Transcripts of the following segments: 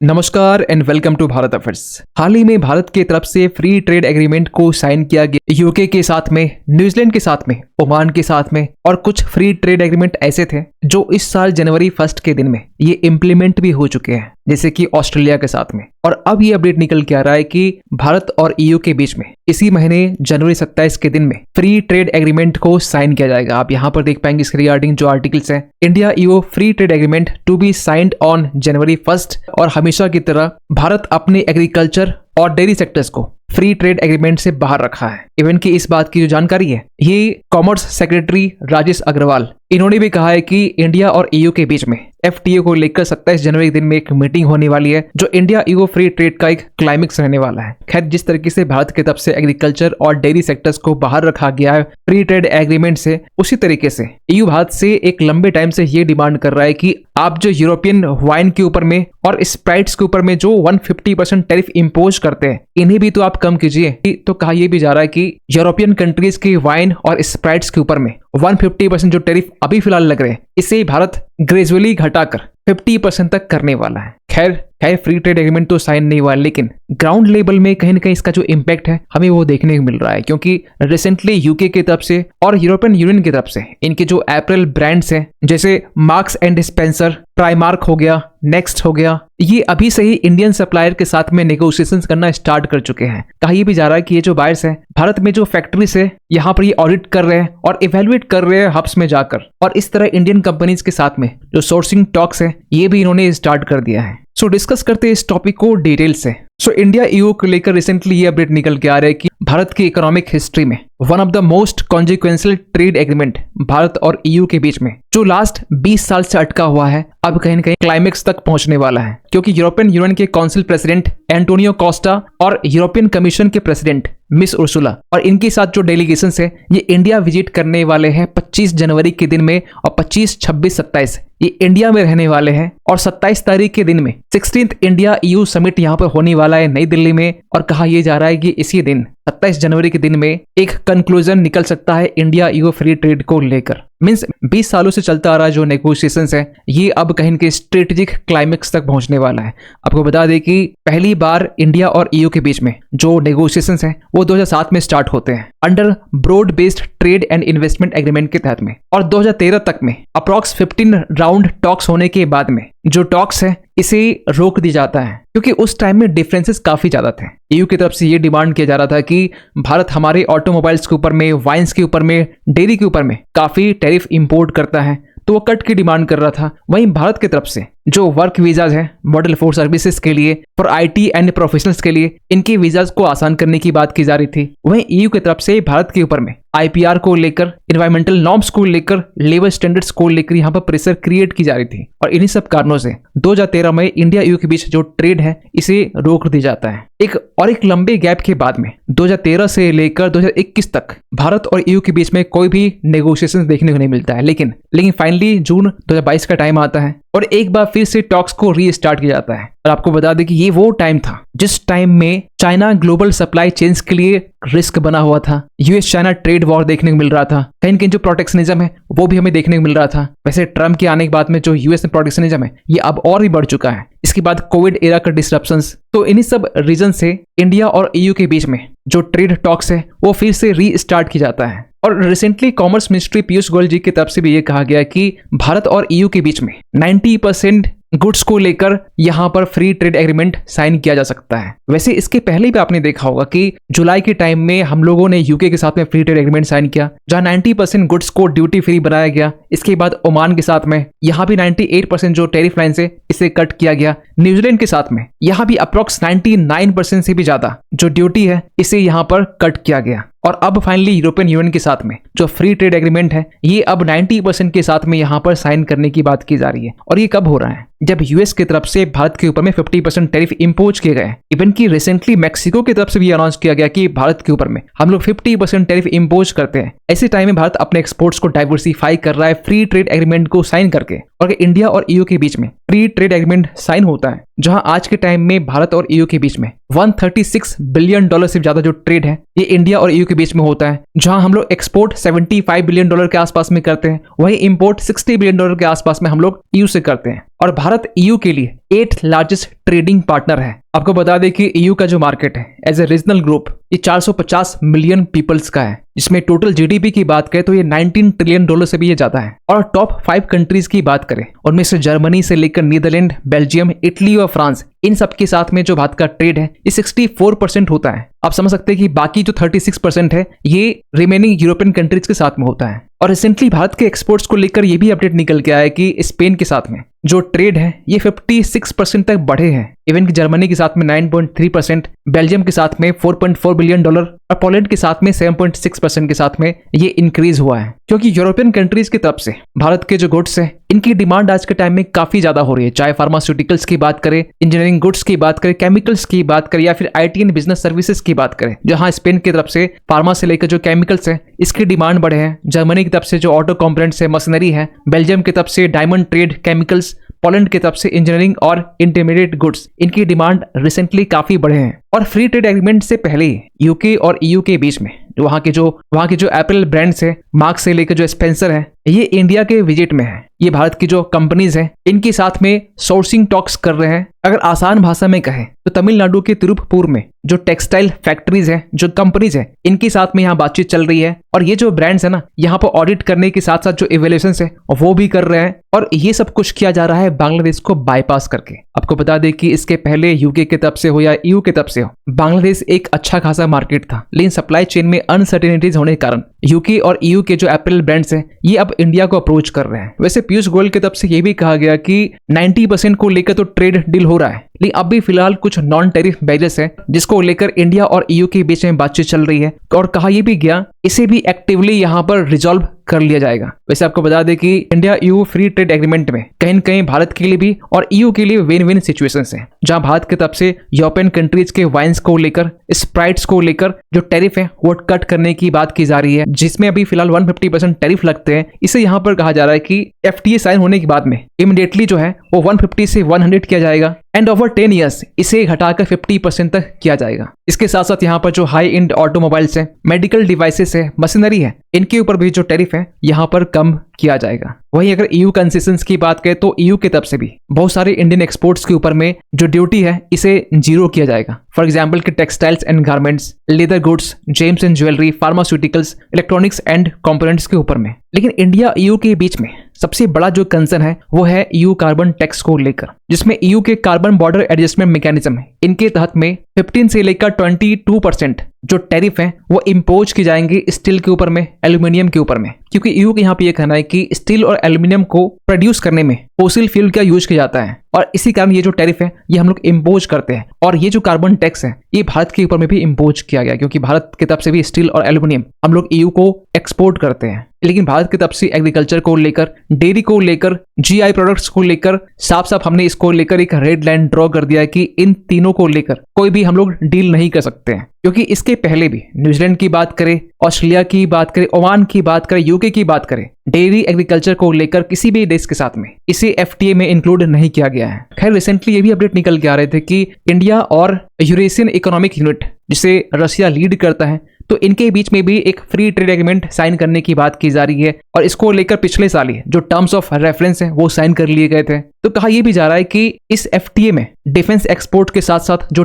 नमस्कार and welcome to Bharat affairs. हाल ही में भारत की तरफ से फ्री ट्रेड एग्रीमेंट को साइन किया गया यूके के साथ में, न्यूजीलैंड के साथ में, ओमान के साथ में और कुछ फ्री ट्रेड एग्रीमेंट ऐसे थे जो इस साल जनवरी 1 के दिन में ये इम्प्लीमेंट भी हो चुके हैं, जैसे कि ऑस्ट्रेलिया के साथ में। और अब ये अपडेट निकल के आ रहा है कि भारत और ईयू के बीच में इसी महीने जनवरी 27 के दिन में फ्री ट्रेड एग्रीमेंट को साइन किया जाएगा। आप यहाँ पर देख पाएंगे इसके रिगार्डिंग जो आर्टिकल्स हैं, India EU free trade agreement to be signed on January 1 और हमेशा की तरह भारत अपने एग्रीकल्चर और डेयरी सेक्टर्स को फ्री ट्रेड एग्रीमेंट से बाहर रखा है। इवन की इस बात की जो जानकारी है, ये कॉमर्स सेक्रेटरी राजेश अग्रवाल, इन्होंने भी कहा है कि इंडिया और ईयू के बीच में एफटीए को लेकर 27 जनवरी के दिन में एक मीटिंग होने वाली है, जो इंडिया ईयू फ्री ट्रेड का एक क्लाइमेक्स रहने वाला है। खैर, जिस तरीके से भारत की तरफ से एग्रीकल्चर और डेयरी सेक्टर्स को बाहर रखा गया है फ्री ट्रेड एग्रीमेंट से, उसी तरीके से ईयू भारत से एक लंबे टाइम से ये डिमांड कर रहा है कि आप जो यूरोपियन वाइन के ऊपर में और स्प्राइट्स के ऊपर में जो 150% टैरिफ इम्पोज करते हैं, इन्हें भी तो आप कम कीजिए। तो कहा यह भी जा रहा है कि यूरोपियन कंट्रीज की वाइन और स्प्राइट्स के ऊपर में 150% जो टैरिफ अभी फिलहाल लग रहे हैं, इसे भारत ग्रेजुअली घटाकर 50% तक करने वाला है। खैर फ्री ट्रेड एग्रीमेंट तो साइन नहीं हुआ, लेकिन ग्राउंड लेवल में कहीं ना कहीं इसका जो इम्पैक्ट है हमें वो देखने को मिल रहा है, क्योंकि रिसेंटली यूके की तरफ से और यूरोपियन यूनियन की तरफ से इनके जो अप्रैल ब्रांड्स हैं, जैसे मार्क्स एंड स्पेंसर, प्राइमार्क हो गया, नेक्स्ट हो गया, ये अभी से ही इंडियन सप्लायर के साथ में नेगोशिएशंस करना स्टार्ट कर चुके हैं। कहा यह भी जा रहा है कि ये जो बायर्स हैं भारत में जो फैक्ट्रीज है, यहाँ पर ये ऑडिट कर रहे हैं और इवेल्युएट कर रहे हैं हब्स में जाकर, और इस तरह इंडियन कंपनीज के साथ में जो सोर्सिंग टॉक्स है ये भी इन्होंने स्टार्ट कर दिया है। सो डिस्कस करते हैं इस टॉपिक को डिटेल से। सो इंडिया ईयू को लेकर रिसेंटली ये अपडेट निकल के आ रहा है कि भारत की इकोनॉमिक हिस्ट्री में one of the most consequential trade agreement Bharat और ईयू के बीच में, जो लास्ट 20 साल से अटका हुआ है, अब कहीं न कहीं क्लाइमेक्स तक पहुंचने वाला है, क्योंकि यूरोपियन यूनियन के काउंसिल प्रेसिडेंट एंटोनियो कोस्टा और यूरोपियन कमीशन के प्रेसिडेंट मिस उर्सुला और इनके साथ जो डेलीगेशन है ये इंडिया विजिट करने वाले हैं 25 जनवरी के दिन में, और 25, 26, 27 ये इंडिया में रहने वाले हैं, और 27 तारीख के दिन में 16th इंडिया ईयू समिट यहाँ पर होने वाला है नई दिल्ली में। और कहा यह जा रहा है कि इसी दिन 27 जनवरी के दिन में एक कंक्लूजन निकल सकता है इंडिया ईयू फ्री ट्रेड को लेकर। मींस 20 सालों से चलता आ रहा जो नेगोशिएशंस है ये अब कहीं के स्ट्रेटेजिक क्लाइमेक्स तक पहुंचने वाला है। आपको बता दें कि पहली बार इंडिया और ईयू के बीच में जो नेगोशिएशंस हैं वो 2007 में स्टार्ट होते हैं under broad based trade and investment agreement के तहत में, और 2013 तक में अप्रॉक्स 15 राउंड टॉक्स होने के बाद में जो टॉक्स है इसे रोक दी जाता है, क्योंकि उस टाइम में डिफरेंसेस काफी ज्यादा थे। ईयू की तरफ से ये डिमांड किया जा रहा था कि भारत हमारे ऑटोमोबाइल्स के ऊपर में, वाइन्स के ऊपर में, डेयरी के ऊपर में काफी टैरिफ इंपोर्ट करता है, तो वो कट की डिमांड कर रहा था। वहीं भारत की तरफ से जो वर्क वीजाज है मॉडल फॉर सर्विसेज के लिए, फॉर आईटी एंड प्रोफेशनल्स के लिए, इनके वीजाज को आसान करने की बात की जा रही थी। वहीं ईयू की तरफ से भारत के ऊपर में आईपीआर को लेकर, एनवायरमेंटल नॉर्म्स को लेकर, लेबर स्टैंडर्ड्स को लेकर यहाँ पर प्रेशर क्रिएट की जा रही थी, और इन्हीं सब कारणों से 2013 में इंडिया ईयू के बीच जो ट्रेड है इसे रोक दी जाता है। एक लंबे गैप के बाद में 2013 से लेकर 2021 तक भारत और ईयू के बीच में कोई भी नेगोशिएशन देखने को नहीं मिलता है, लेकिन फाइनली जून 2022 का टाइम आता है और एक बार फिर से टॉक्स को रीस्टार्ट किया जाता है। और आपको बता दें कि ये वो टाइम था जिस टाइम में चाइना ग्लोबल सप्लाई चेन्स के लिए रिस्क बना हुआ था, यूएस चाइना ट्रेड वॉर देखने को मिल रहा था, कहीं कहीं जो प्रोटेक्शनिज्म है वो भी हमें देखने को मिल रहा था। वैसे ट्रम्प के आने के बाद में जो यूएस में प्रोटेक्शनिज्म है ये अब और भी बढ़ चुका है, इसके बाद कोविड एरा का डिसरप्शंस। तो इन्हीं सब रीजन से इंडिया और ईयू के बीच में जो ट्रेड टॉक्स है वो फिर से रीस्टार्ट किया जाता है। और recently commerce ministry Piyush Goyal ji की तरफ से भी ये कहा गया कि भारत और ईयू के बीच में 90% गुड्स को लेकर यहाँ पर फ्री ट्रेड एग्रीमेंट साइन किया जा सकता है। वैसे इसके पहले भी आपने देखा होगा कि जुलाई के टाइम में हम लोगों ने यूके के साथ में फ्री ट्रेड एग्रीमेंट साइन किया, जहां 90% गुड्स को ड्यूटी फ्री बनाया गया। इसके बाद ओमान के साथ में यहाँ भी 98% जो टैरिफ लाइन से इसे कट किया गया। न्यूजीलैंड के साथ में यहाँ भी अप्रॉक्स 99% से भी ज्यादा जो ड्यूटी है इसे यहाँ पर कट किया गया। और अब फाइनली यूरोपियन यूनियन के साथ में जो फ्री ट्रेड एग्रीमेंट है ये अब 90% के साथ में यहाँ पर साइन करने की बात की जा रही है। और ये कब हो रहा है? जब यूएस की तरफ से भारत के ऊपर में 50% टैरिफ इंपोज किए गए। इवन की रिसेंटली मैक्सिको की तरफ से भी अनाउंस किया गया कि भारत के ऊपर में हम लोग 50% टैरिफ इंपोज करते हैं। ऐसे टाइम में भारत अपने एक्सपोर्ट्स को डाइवर्सिफाई कर रहा है फ्री ट्रेड एग्रीमेंट को साइन करके। और इंडिया और ईयू के बीच में फ्री ट्रेड एग्रीमेंट साइन होता है, जहां आज के टाइम में भारत और ईयू के बीच में $136 बिलियन से ज्यादा जो ट्रेड है ये इंडिया और ईयू के बीच में होता है, जहां हम लोग एक्सपोर्ट $75 बिलियन के आसपास में करते हैं, वहीं इंपोर्ट $60 बिलियन के आसपास में हम लोग ईयू से करते हैं। और भारत ईयू के लिए 8th लार्जेस्ट ट्रेडिंग पार्टनर है। आपको बता दें कि ईयू का जो मार्केट है एज ए रीजनल ग्रुप ये 450 मिलियन पीपल्स का है, जिसमें टोटल जीडीपी की बात करें तो ये $19 ट्रिलियन से भी ये ज्यादा है। और टॉप 5 कंट्रीज की बात करें उनमें से जर्मनी से लेकर नीदरलैंड, बेल्जियम, इटली और फ्रांस, इन सब के साथ में जो भारत का ट्रेड है ये 64% होता है। आप समझ सकते हैं कि बाकी जो 36% है ये रिमेनिंग यूरोपियन कंट्रीज के साथ में होता है। और रिसेंटली भारत के एक्सपोर्ट्स को लेकर ये भी अपडेट निकल के आया है कि स्पेन के साथ में जो ट्रेड है ये 56% तक बढ़े हैं। इवन कि जर्मनी के साथ में 9.3%, बेल्जियम के साथ में $4.4 बिलियन और पोलैंड के साथ में 7.6% के साथ में ये इंक्रीज हुआ है। क्योंकि यूरोपियन कंट्रीज की तरफ से भारत के जो गुड्स है इनकी डिमांड आज के टाइम में काफी ज्यादा हो रही है, चाहे फार्मास्यूटिकल्स की बात करें, इंजीनियरिंग गुड्स की बात करें, केमिकल्स की बात करें या फिर IT एंड बिजनेस सर्विसेज की बात करें। जहां स्पेन की तरफ से फार्मा से लेकर जो केमिकल्स है इसकी डिमांड बढ़े हैं, जर्मनी की तरफ से जो ऑटो कॉम्पोनेंट्स है, मशीनरी है, बेल्जियम की तरफ से डायमंड ट्रेड, केमिकल्स, पोलैंड की तरफ से इंजीनियरिंग और इंटरमीडिएट गुड्स, इनकी डिमांड रिसेंटली काफी बढ़े हैं। और फ्री ट्रेड एग्रीमेंट से पहले यूके और ईयू के बीच में वहां के जो एप्पल ब्रांड्स है, मार्क से लेकर जो स्पेंसर है, ये इंडिया के विजिट में है। ये भारत की जो कंपनीज है इनके साथ में सोर्सिंग टॉक्स कर रहे हैं। अगर आसान भाषा में कहें तो तमिलनाडु के तिरुपपुर में जो टेक्सटाइल फैक्ट्रीज है, जो कंपनीज है, इनके साथ में यहाँ बातचीत चल रही है। और ये जो ब्रांड्स है ना, यहाँ पर ऑडिट करने के साथ साथ जो इवैल्यूएशन है वो भी कर रहे हैं। और ये सब कुछ किया जा रहा है बांग्लादेश को बाईपास करके। आपको बता दें कि इसके पहले यूके की तरफ से हो या ईयू की तरफ से हो, बांग्लादेश एक अच्छा खासा मार्केट था, लेकिन सप्लाई चेन में अनसर्टेनिटीज होने के कारण यूके और ईयू के जो एप्पल ब्रांड्स हैं ये अब इंडिया को अप्रोच कर रहे हैं। वैसे पीयूष गोयल की तरफ से ये भी कहा गया कि 90% को लेकर तो ट्रेड डील हो रहा है, लेकिन अब भी फिलहाल कुछ नॉन टैरिफ बैरियर्स है जिसको लेकर इंडिया और ईयू के बीच में बातचीत चल रही है। और कहा यह भी गया इसे भी एक्टिवली यहाँ पर रिजॉल्व कर लिया जाएगा। वैसे आपको बता दें कि India EU free trade agreement में कहीं न कहीं भारत के लिए भी और ईयू के लिए विन विन सिचुएशंस है, जहां भारत की तरफ से यूरोपियन कंट्रीज के वाइन्स को लेकर, स्प्राइट्स को लेकर जो टैरिफ है वो कट करने की बात की जा रही है, जिसमें अभी फिलहाल 150% टैरिफ लगते हैं। इसे यहाँ पर कहा जा रहा है कि FTA साइन होने के बाद में इमीडिएटली जो है वो 150 से 100 किया जाएगा एंड ओवर 10 ईयर्स इसे घटाकर 50% तक किया जाएगा। इसके साथ साथ यहाँ पर जो हाई एंड ऑटोमोबाइल्स है, मेडिकल डिवाइसेस है, मशीनरी है, इनके ऊपर भी जो टैरिफ है यहाँ पर कम किया जाएगा। वहीं अगर ईयू कंसेशंस की बात करें तो ईयू की तरफ से भी बहुत सारे इंडियन एक्सपोर्ट्स के ऊपर में जो ड्यूटी है इसे 0 किया जाएगा। फॉर एग्जांपल कि textiles and garments, leather goods, James and jewellery, pharmaceuticals, electronics and components के ऊपर में। लेकिन इंडिया ईयू के बीच में सबसे बड़ा जो कंसर्न है वो है ईयू कार्बन टैक्स को लेकर, जिसमें ईयू के कार्बन बॉर्डर एडजस्टमेंट मैकेनिज्म है, इनके तहत में 15 से लेकर 22% जो टैरिफ है वो इम्पोज की जाएंगे स्टील के ऊपर में, एल्यूमिनियम के ऊपर में। क्योंकि ईयू के यहाँ पे ये कहना है कि स्टील और एल्यूमिनियम को प्रोड्यूस करने में फोसिल फ्यूल का यूज किया जाता है और इसी कारण ये जो टैरिफ है ये हम लोग इम्पोज करते हैं। और ये जो कार्बन टैक्स है ये भारत के ऊपर में भी इम्पोज किया गया, क्योंकि भारत की तरफ से भी स्टील और एल्यूमिनियम हम लोग ईयू को एक्सपोर्ट करते हैं। लेकिन भारत की तरफ से एग्रीकल्चर को लेकर, डेयरी को लेकर, GI प्रोडक्ट्स को लेकर साफ साफ हमने इसको लेकर एक रेड लाइन ड्रॉ कर दिया है कि इन तीनों को लेकर कोई भी हम लोग डील नहीं कर सकते हैं। क्योंकि इसके पहले भी न्यूजीलैंड की बात करें, ऑस्ट्रेलिया की बात करें, ओमान की बात करें, यूके की बात करें, डेयरी एग्रीकल्चर को लेकर किसी भी देश के साथ में इसे FTA में इंक्लूड नहीं किया गया है। खैर रिसेंटली ये भी अपडेट निकल के आ रहे थे कि इंडिया और यूरेशियन इकोनॉमिक यूनिट जिसे रशिया लीड करता है, तो इनके बीच में भी एक फ्री ट्रेड एग्रीमेंट साइन करने की बात की जा रही है। और इसको लेकर पिछले साल ही जो टर्म्स ऑफ रेफरेंस है वो साइन कर लिए गए थे। तो कहा यह भी जा रहा है कि इस FTA में डिफेंस एक्सपोर्ट के साथ साथ जो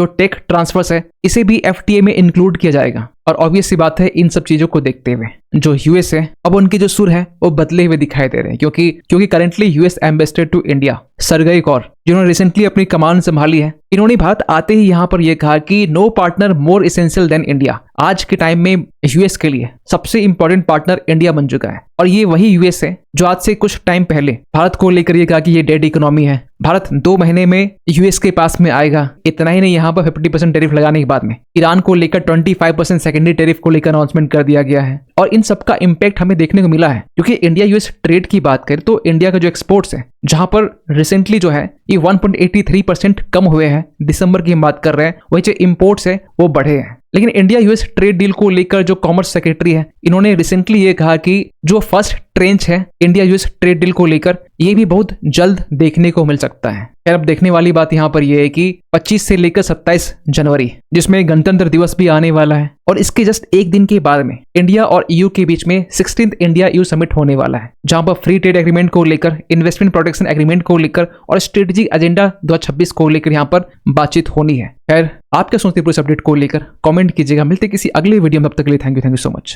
टेक ट्रांसफर्स है इसे भी FTA में इंक्लूड किया जाएगा। और ऑब्वियस सी बात है इन सब चीजों को देखते हुए जो यूएस है अब उनके जो सुर है वो बदले हुए दिखाई दे रहे हैं, क्योंकि currently US ambassador to India Sergio Gor, जिन्होंने रिसेंटली अपनी कमान संभाली है, इन्होंने भारत आते ही यहाँ पर यह कहा कि no partner more essential than India. आज के टाइम में यूएस के लिए सबसे इंपॉर्टेंट पार्टनर इंडिया बन चुका है। और ये वही यूएस है जो आज से कुछ टाइम पहले भारत को लेकर ये कहा कि ये डेड इकोनॉमी है, भारत 2 महीने में यूएस के पास में आएगा। इतना ही नहीं, यहाँ पर 50% टैरिफ लगाने के बाद में ईरान को लेकर 25% सेकेंडरी टैरिफ को लेकर अनाउंसमेंट कर दिया गया है। और इन सबका इंपैक्ट हमें देखने को मिला है, क्योंकि इंडिया यूएस ट्रेड की बात करें तो इंडिया का जो एक्सपोर्ट्स है, जहां पर रिसेंटली जो है ये 1.83% कम हुए हैं, दिसंबर की हम बात कर रहे हैं, वही जो इंपोर्ट्स है वो बढ़े हैं। लेकिन इंडिया यूएस ट्रेड डील को लेकर जो कॉमर्स सेक्रेटरी है, इन्होंने रिसेंटली ये कहा कि जो फर्स्ट ट्रेंच है इंडिया यूएस ट्रेड डील को लेकर ये भी बहुत जल्द देखने को मिल सकता है। खैर, अब देखने वाली बात यहाँ पर यह है कि 25 से लेकर 27 जनवरी जिसमें गणतंत्र दिवस भी आने वाला है, और इसके जस्ट एक दिन के बाद में इंडिया और ईयू के बीच में 16th इंडिया ईयू समिट होने वाला है, जहां पर फ्री ट्रेड एग्रीमेंट को लेकर, इन्वेस्टमेंट प्रोटेक्शन एग्रीमेंट को लेकर और स्ट्रेटेजिक एजेंडा 2026 को लेकर यहाँ पर बातचीत होनी है। खैर, आप क्या सोचते हैं पूरे अपडेट को लेकर? कमेंट कीजिएगा। मिलते किसी अगले वीडियो में, तब तक के लिए थैंक यू सो मच।